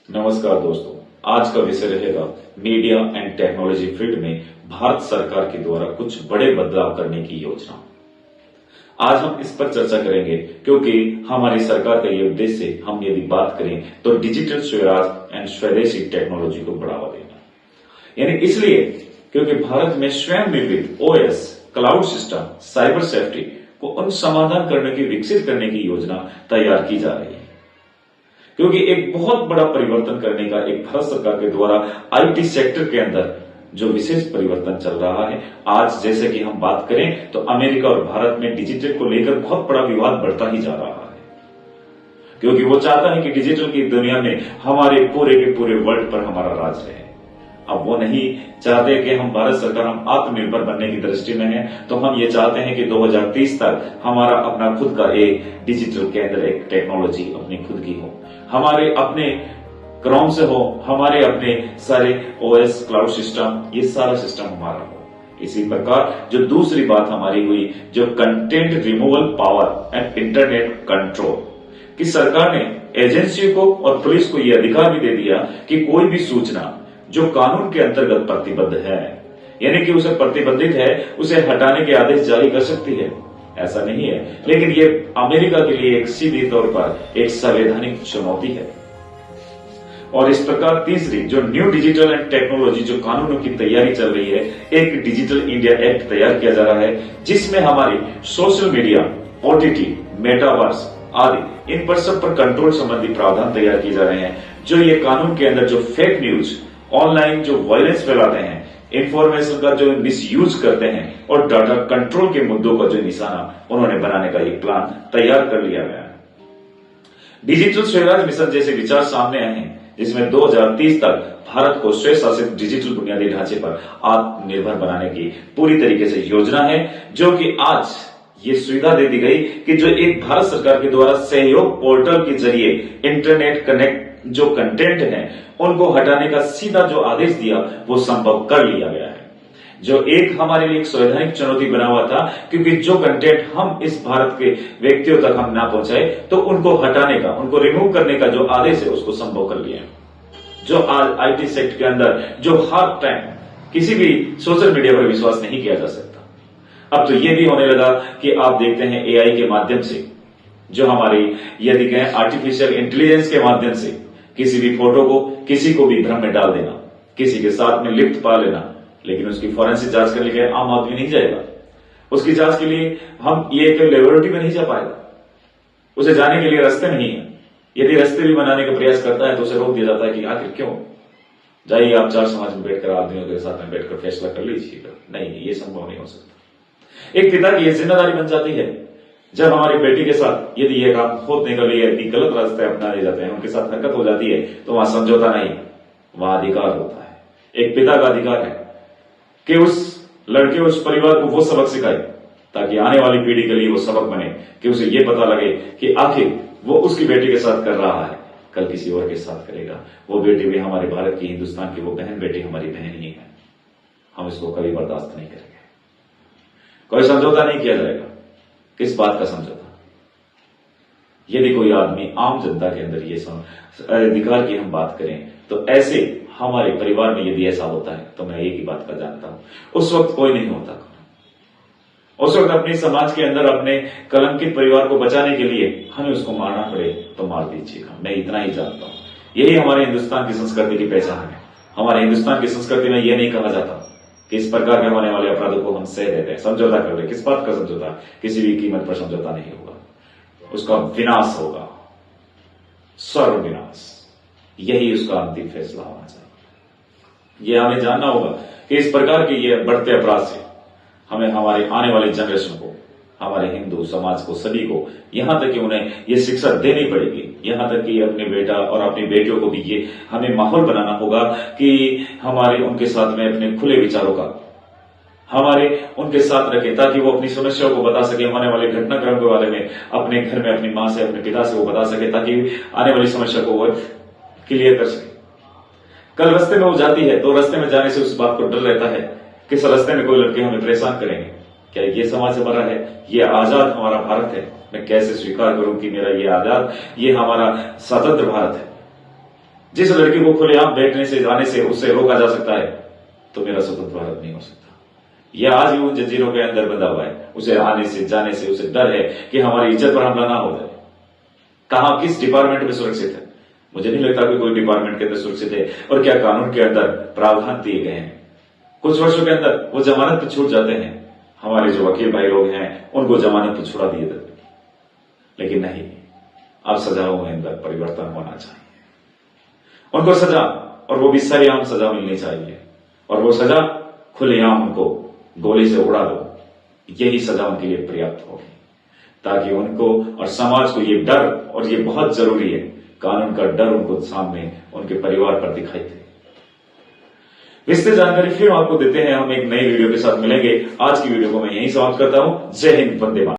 नमस्कार दोस्तों, आज का विषय रहेगा मीडिया एंड टेक्नोलॉजी फील्ड में भारत सरकार के द्वारा कुछ बड़े बदलाव करने की योजना। आज हम इस पर चर्चा करेंगे क्योंकि हमारी सरकार का ये उद्देश्य है, हम यदि बात करें तो डिजिटल स्वराज एंड स्वदेशी टेक्नोलॉजी को बढ़ावा देना। यानी इसलिए क्योंकि भारत में स्वयं निर्मित OS, cloud system, cyber safety को उन समाधान करने की विकसित करने की योजना तैयार की जा रही है। क्योंकि एक बहुत बड़ा परिवर्तन करने का एक भारत सरकार के द्वारा आईटी सेक्टर के अंदर जो विशेष परिवर्तन चल रहा है। आज जैसे कि हम बात करें तो अमेरिका और भारत में डिजिटल को लेकर बहुत बड़ा विवाद बढ़ता ही जा रहा है, क्योंकि वो चाहता है कि डिजिटल की दुनिया में हमारे पूरे के पूरे वर्ल्ड पर हमारा राज रहे। अब वो नहीं चाहते कि हम भारत सरकार हम आत्मनिर्भर बनने की दृष्टि में है, तो हम ये चाहते हैं कि 2030 तक हमारा अपना खुद का एक डिजिटल के अंदर एक टेक्नोलॉजी अपनी खुद की हो, हमारे अपने क्रोम से हो, हमारे अपने सारे ओएस, क्लाउड सिस्टम, ये सारा सिस्टम हमारा हो। इसी प्रकार जो दूसरी बात हमारी हुई, जो content removal power and internet control, कि सरकार ने एजेंसियों को और पुलिस को यह अधिकार भी दे दिया कि कोई भी सूचना जो कानून के अंतर्गत प्रतिबद्ध है, यानी कि उसे प्रतिबंधित है, उसे हटाने के आदेश जारी कर सकती है। ऐसा नहीं है, लेकिन ये अमेरिका के लिए एक सीधे तौर पर एक संवैधानिक चुनौती है। और इस प्रकार तीसरी जो न्यू डिजिटल एंड टेक्नोलॉजी जो कानूनों की तैयारी चल रही है, एक डिजिटल इंडिया एक्ट तैयार किया जा रहा है, जिसमें हमारी सोशल मीडिया, ओटीटी, मेटावर्स आदि इन पर सब पर कंट्रोल संबंधी प्रावधान तैयार किए जा रहे हैं। जो ये कानून के अंदर जो फेक न्यूज, ऑनलाइन जो वायलेंस फैलाते हैं, इंफॉर्मेशन का जो मिसयूज करते हैं और डाटा कंट्रोल के मुद्दों का जो निशाना उन्होंने बनाने का एक प्लान तैयार कर लिया गया है। डिजिटल स्वराज मिशन जैसे विचार सामने आए हैं, जिसमें 2030 तक भारत को स्वशासित डिजिटल बुनियादी ढांचे पर आत्मनिर्भर बनाने की पूरी तरीके से योजना है, जो कि आज ये सुविधा दे दी गई कि जो एक भारत सरकार के द्वारा सहयोग पोर्टल के जरिए इंटरनेट कनेक्ट जो कंटेंट है उनको हटाने का सीधा जो आदेश दिया वो संभव कर लिया गया है। जो एक हमारे लिए एक संवैधानिक चुनौती बना हुआ था, क्योंकि जो कंटेंट हम इस भारत के व्यक्तियों तक हम ना पहुंचाए, तो उनको हटाने का, उनको रिमूव करने का जो आदेश है उसको संभव कर लिया। जो आज आईटी सेक्टर के अंदर जो हर टाइम किसी भी सोशल मीडिया पर विश्वास नहीं किया जा सकता, अब तो ये भी होने लगा कि आप देखते हैं एआई के माध्यम से, जो हमारी यदि कहें आर्टिफिशियल इंटेलिजेंस के माध्यम से किसी भी फोटो को किसी को भी भ्रम में डाल देना, किसी के साथ में लिप्त पा लेना, लेकिन उसकी फॉरेंसिक जांच करने के लिए आम आदमी नहीं जाएगा। उसकी जांच के लिए हम ये लेबोरेटरी में नहीं जा पाएगा, उसे जाने के लिए रास्ते नहीं है। यदि रास्ते भी बनाने का प्रयास करता है तो उसे रोक दिया जाता है कि आखिर क्यों, जाइए आप चार समाज में बैठकर आदमियों के साथ में बैठकर फैसला कर लीजिएगा। नहीं, ये संभव नहीं हो सकता। एक पिता की यह जिम्मेदारी बन जाती है, जब हमारी बेटी के साथ यदि ये काम होने के लिए यदि गलत रास्ते अपना ले जाते हैं, उनके साथ हरकत हो जाती है, तो वहां समझौता नहीं, वहां अधिकार होता है। एक पिता का अधिकार है कि उस लड़के, उस परिवार को वो सबक सिखाए, ताकि आने वाली पीढ़ी के लिए वो सबक बने, कि उसे ये पता लगे कि आखिर वो उसकी बेटी के साथ कर रहा है, कल किसी और के साथ करेगा। वो बेटी भी हमारे भारत की, हिंदुस्तान की वो बहन बेटी हमारी बहन ही है। हम इसको कभी बर्दाश्त नहीं करेंगे। कोई समझौता नहीं किया जाएगा। किस बात का समझौता? यदि कोई आदमी आम जनता के अंदर ये अधिकार की हम बात करें, तो ऐसे हमारे परिवार में यदि ऐसा होता है, तो मैं एक ही बात का जानता हूं, उस वक्त कोई नहीं होता। उस वक्त अपने समाज के अंदर अपने कलंकित परिवार को बचाने के लिए हमें उसको मारना पड़े तो मार दीजिएगा। मैं इतना ही जानता हूं। यही हमारे हिंदुस्तान की संस्कृति की पहचान है। हमारे हिंदुस्तान की संस्कृति में यह नहीं कहा जाता कि इस प्रकार के होने वाले अपराधों को हम सह देते हैं, समझौता कर रहे। किस बात का समझौता? किसी भी कीमत पर समझौता नहीं होगा, उसका विनाश होगा, सर्वविनाश। यही उसका अंतिम फैसला होना चाहिए। यह हमें जानना होगा कि इस प्रकार के ये बढ़ते अपराध से हमें हमारे आने वाले जनरेशन को, हमारे हिंदू समाज को, सभी को, यहां तक कि उन्हें ये शिक्षा देनी पड़ेगी, यहां तक कि अपने बेटा और अपनी बेटियों को भी ये हमें माहौल बनाना होगा कि हमारे उनके साथ में अपने खुले विचारों का हमारे उनके साथ रखें, ताकि वो अपनी समस्याओं को बता सके, होने वाले घटनाक्रम के बारे में अपने घर में अपनी मां से, अपने पिता से वो बता सके, ताकि आने वाली समस्या को वो क्लियर कर सके। कल रास्ते में वो जाती है तो रास्ते में जाने से उस बात को डर रहता है कि इस रास्ते में कोई लड़के हमें परेशान करेंगे, क्या ये समाज हमारा है, ये आजाद हमारा भारत है। मैं कैसे स्वीकार करूं कि मेरा ये आजाद, ये हमारा स्वतंत्र भारत है। जिस लड़की को खुलेआम बैठने से जाने से उससे रोका जा सकता है, तो मेरा स्वतंत्र भारत नहीं हो सकता। यह आज भी उन जंजीरों के अंदर बंधा हुआ है। उसे आने से जाने से उसे डर है कि हमारी इज्जत पर हमला ना हो जाए। कहां किस डिपार्टमेंट में सुरक्षित है? मुझे नहीं लगता कि कोई डिपार्टमेंट के अंदर सुरक्षित है। और क्या कानून के अंदर प्रावधान दिए गए हैं? कुछ वर्षों के अंदर वो जमानत पर छूट जाते हैं। हमारे जो वकील भाई लोग हैं उनको जमानत पर छुड़ा दिए जाते, लेकिन नहीं, अब सजाओं में अंदर परिवर्तन होना चाहिए। उनको सजा, और वो भी सरेआम सजा मिलनी चाहिए। और वो सजा खुलेआम उनको गोली से उड़ा दो, यही सजा उनके लिए पर्याप्त होगी, ताकि उनको और समाज को ये डर, और ये बहुत जरूरी है, कानून का डर उनको सामने उनके परिवार पर दिखाई दे। विस्तृत जानकारी फिर आपको देते हैं हम एक नई वीडियो के साथ मिलेंगे। आज की वीडियो को मैं यहीं समाप्त करता हूं। जय हिंद, वंदे मातरम।